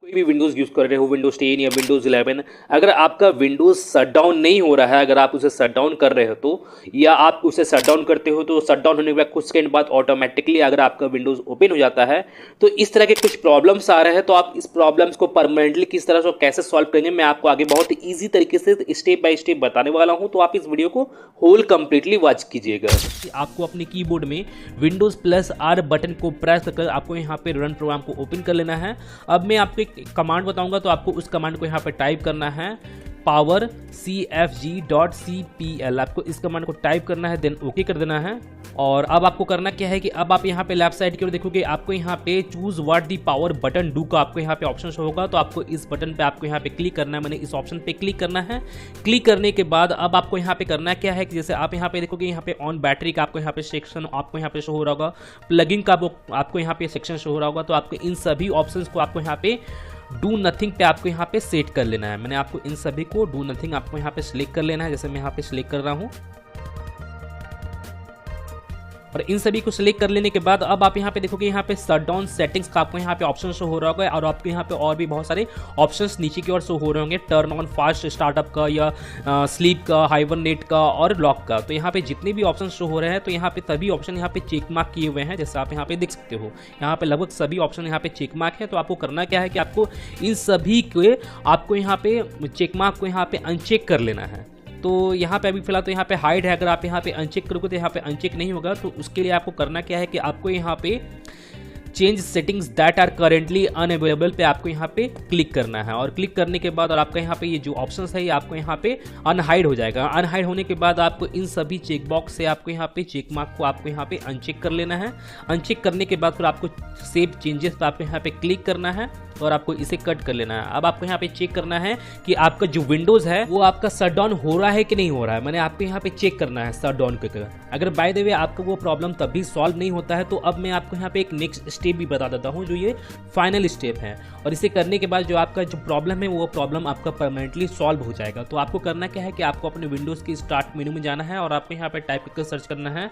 कोई भी Windows use कर रहे हो, विंडोज़ 10 या विंडोज़ 11, अगर आपका विंडोज़ शटडाउन नहीं हो रहा है, अगर आप उसे शटडाउन कर रहे हो तो, या आप उसे शटडाउन करते हो तो शटडाउन होने के बाद कुछ सेकंड बाद ऑटोमेटिकली अगर आपका विंडोज़ ओपन हो जाता है, तो इस तरह के कुछ प्रॉब्लम्स आ रहे हैं, तो आप इस प्रॉब्लम्स को परमानेंटली किस तरह से कैसे सॉल्व करेंगे, मैं आपको आगे बहुत ईजी तरीके से स्टेप बाय स्टेप बताने वाला हूँ। तो आप इस वीडियो को होल कंप्लीटली वॉच कीजिएगा। आपको अपने कीबोर्ड में विंडोज़ प्लस आर बटन को प्रेस कर आपको यहाँ पे रन प्रोग्राम को ओपन कर लेना है। अब मैं आपको एक कमांड बताऊंगा, तो आपको उस कमांड को यहाँ पे टाइप करना है power cfg.cpl। आपको इस कमांड को टाइप करना है, देन ओके कर देना है। और अब आपको करना क्या है कि अब आप यहाँ पे लेफ्ट साइड की ओर देखोगे, आपको यहाँ पे choose what the power button do का आपको यहाँ पे ऑप्शन शो होगा। तो आपको इस बटन पे आपको यहाँ पे क्लिक करना है, मैंने इस ऑप्शन पे क्लिक करना है। क्लिक करने के बाद अब आपको यहाँ पे करना क्या है कि जैसे आप यहाँ पे देखोगे, यहाँ पे ऑन बैटरी का आपको यहाँ पे सेक्शन आपको यहाँ पे शो हो रहा होगा, प्लगिंग का आपको यहाँ पे सेक्शन शो हो रहा होगा। तो आपको इन सभी ऑप्शंस को आपको यहाँ पे डू नथिंग पे आपको यहाँ पे सेट कर लेना है। मैंने आपको इन सभी को डू नथिंग आपको यहाँ पे सिलेक्ट कर लेना है, जैसे मैं यहाँ पे सिलेक्ट कर रहा हूँ। और इन सभी को सिलेक्ट कर लेने के बाद अब आप यहाँ पे देखोगे, यहाँ पे शटडाउन सेटिंग्स का आपको यहाँ पे ऑप्शन शो हो रहा होगा, और आपको यहाँ पे और भी बहुत सारे ऑप्शंस नीचे की ओर शो हो रहे होंगे, टर्न ऑन फास्ट स्टार्टअप का या स्लीप का, हाइबरनेट का और लॉक का। तो यहाँ पे जितने भी ऑप्शन शो हो रहे हैं, तो यहाँ पे सभी ऑप्शन यहाँ पे चेक मार्क किए हुए हैं, जैसे आप यहाँ पे देख सकते हो। यहाँ पे लगभग सभी ऑप्शन यहाँ पे चेक मार्क है। तो आपको करना क्या है कि आपको इन सभी के आपको यहाँ पे चेक मार्क को यहाँ पे अनचेक कर लेना है। तो यहाँ पे अभी फिलहाल तो यहाँ पे हाइड है, अगर आप यहाँ पे अनचेक करोगे तो यहाँ पे अनचेक नहीं होगा। तो उसके लिए आपको करना क्या है कि आपको यहाँ पे change settings that are currently unavailable पे आपको यहाँ पे क्लिक करना है। और क्लिक करने के बाद और आपका यहाँ पे ये जो ऑप्शन है ये आपको यहाँ पे अनहाइड हो जाएगा। अनहाइड होने के बाद आपको इन सभी चेक बॉक्स से आपको यहाँ पे चेक मार्क को आपको यहाँ पे अनचेक कर लेना है। अनचेक करने के बाद फिर आपको सेव चेंजेस पे आपको यहाँ पे क्लिक करना है और आपको इसे कट कर लेना है। अब आपको यहाँ पे चेक करना है कि आपका जो विंडोज है वो आपका शटडाउन हो रहा है कि नहीं हो रहा है। मैंने आपको यहाँ पे चेक करना है शटडाउन करके। अगर बाय द वे आपका वो प्रॉब्लम तब भी सॉल्व नहीं होता है, तो अब मैं आपको यहाँ पे एक नेक्स्ट स्टेप भी बता देता हूँ, जो ये फाइनल स्टेप है। और इसे करने के बाद जो आपका जो प्रॉब्लम है वो प्रॉब्लम आपका परमानेंटली सॉल्व हो जाएगा। तो आपको करना क्या है कि आपको अपने विंडोज की स्टार्ट मेनू में जाना है और आपको यहाँ पे टाइप करके सर्च करना है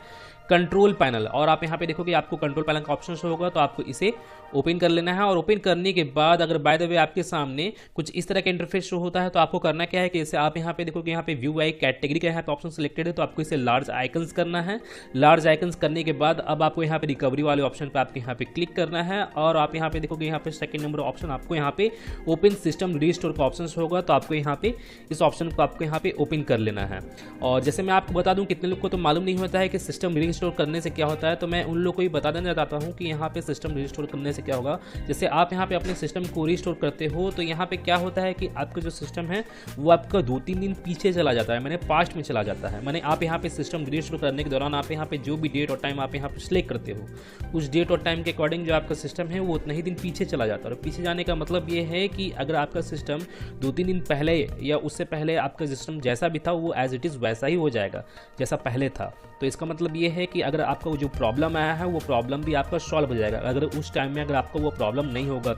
कंट्रोल पैनल। और आप यहाँ पे देखोगे आपको कंट्रोल पैनल का ऑप्शन शो होगा, तो आपको इसे ओपन कर लेना है। और ओपन करने के बाद अगर बाय द वे आपके सामने कुछ इस तरह का इंटरफेस शो होता है, तो आपको करना क्या है कि जैसे आप यहाँ पे देखोगे, यहाँ पे व्यू आई कैटेगरी का यहाँ पे ऑप्शन सिलेक्टेड है, तो आपको इसे लार्ज आइकन्स करना है। लार्ज आइकन्स करने के बाद अब आपको यहाँ पे रिकवरी वाले ऑप्शन पे आपको यहाँ पे क्लिक करना है। और आप यहाँ पे देखोगे, यहाँ पे सेकंड नंबर ऑप्शन आपको यहाँ पे ओपन सिस्टम रीस्टोर का ऑप्शन होगा, तो आपको यहाँ पे इस ऑप्शन को आपको यहाँ पे ओपन कर लेना है। और जैसे मैं आपको बता दूं, कितने लोग को तो मालूम नहीं होता है कि सिस्टम रीस्टोर करने से क्या होता है, तो मैं उन लोगों को ही बता देना चाहता हूँ कि यहाँ पे सिस्टम रीस्टोर करने से क्या होगा। जैसे आप यहाँ पे अपने सिस्टम को रीस्टोर करते हो, तो यहाँ पे क्या होता है कि आपका जो सिस्टम है वो आपका 2-3 दिन पीछे चला जाता है, मैंने पास्ट में चला जाता है। मैंने आप यहाँ पे सिस्टम रीस्टोर करने के दौरान आप यहाँ पे जो भी डेट और टाइम आप यहाँ पे सिलेक्ट करते हो, उस डेट और टाइम के अकॉर्डिंग जो आपका सिस्टम है वो उतना ही दिन पीछे चला जाता है। और पीछे जाने का मतलब ये है कि अगर आपका सिस्टम 2-3 दिन पहले या उससे पहले आपका सिस्टम जैसा भी था वो एज इट इज़ वैसा ही हो जाएगा जैसा पहले था। तो इसका मतलब ये है कि अगर आपका जो प्रॉब्लम आया है वो प्रॉब्लम भी आपका सॉल्व हो जाएगा। अगर उस टाइम में अगर आपको वो प्रॉब्लम नहीं होगा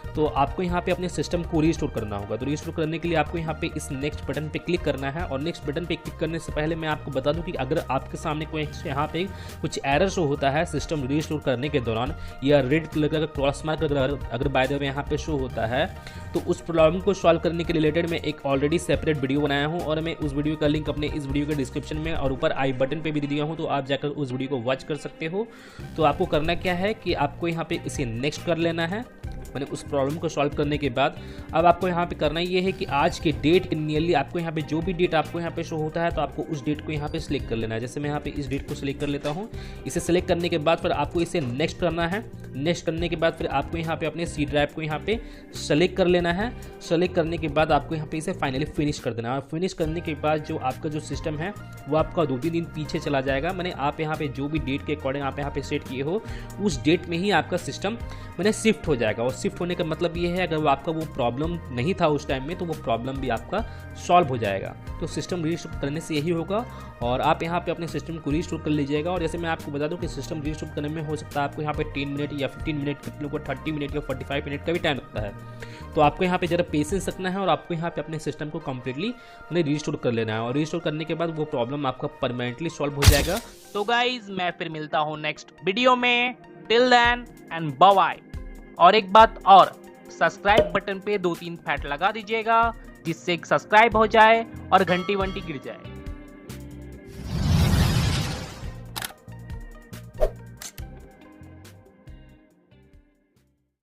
तो आपको यहाँ पे अपने सिस्टम को रीस्टोर करना होगा। तो रीस्टोर करने के लिए आपको यहाँ पे इस नेक्स्ट बटन पे क्लिक करना है। और नेक्स्ट बटन पे क्लिक करने से पहले मैं आपको बता दूं कि अगर आपके सामने कोई यहाँ पे कुछ एरर शो होता है सिस्टम रीस्टोर करने के दौरान, या रेड कलर का क्रॉस मार्क अगर बाय द वे यहाँ पे शो होता है, तो उस प्रॉब्लम को सॉल्व करने के रिलेटेड मैं एक ऑलरेडी सेपरेट वीडियो बनाया हूँ, और मैं उस वीडियो का लिंक अपने इस वीडियो के डिस्क्रिप्शन में और ऊपर आई बटन पे भी दे दिया हूँ, तो आप जाकर उस वीडियो को वॉच कर सकते हो। तो आपको करना क्या है कि आपको यहाँ पे इसे नेक्स्ट कर लेना है। मैंने उस प्रॉब्लम को सॉल्व करने के बाद अब आपको यहाँ पे करना ये है कि आज के डेट नियरली आपको यहाँ पे जो भी डेट आपको यहाँ पे शो होता है, तो आपको उस डेट को यहाँ पे सिलेक्ट कर लेना है। जैसे मैं यहाँ पे इस डेट को सिलेक्ट कर लेता हूँ। इसे सिलेक्ट करने के बाद फिर आपको इसे नेक्स्ट करना है। नेक्स्ट करने के बाद फिर आपको यहाँ पे अपने सी ड्राइव को यहाँ पे सेलेक्ट कर लेना है। सेलेक्ट करने के बाद आपको यहाँ पे इसे फाइनली फिनिश कर देना है। और फिनिश करने के बाद जो आपका जो सिस्टम है वो आपका 2-3 दिन पीछे चला जाएगा। मैंने आप यहाँ पे जो भी डेट के अकॉर्डिंग आप यहाँ पे सेट किए हो, उस डेट में ही आपका सिस्टम मैंने शिफ्ट हो जाएगा। और शिफ्ट होने का मतलब ये है, अगर आपका वो प्रॉब्लम नहीं था उस टाइम में, तो वो प्रॉब्लम भी आपका सॉल्व हो जाएगा। तो सिस्टम रीस्टोर करने से यही होगा। और आप यहाँ पे अपने सिस्टम को रीस्टोर कर लीजिएगा। और जैसे मैं आपको बता दूं कि सिस्टम रीस्टोर करने में हो सकता है आपको यहाँ पे 10 मिनट या 15 मिनट, कितने को 30 मिनट या 45 मिनट का भी टाइम लगता है। तो आपको यहाँ पे जरा पेशेंस रखना है और आपको यहाँ पे अपने सिस्टम को कंप्लीटली रीस्टोर कर लेना है। और रीस्टोर करने के बाद वो प्रॉब्लम आपका परमानेंटली सॉल्व हो जाएगा। तो गाइज मैं फिर मिलता हूँ नेक्स्ट वीडियो में। Till then and bye bye. और एक बात और, सब्सक्राइब बटन पे 2-3 फैट लगा दीजिएगा, जिससे सब्सक्राइब हो जाए और घंटी वंटी गिर जाए।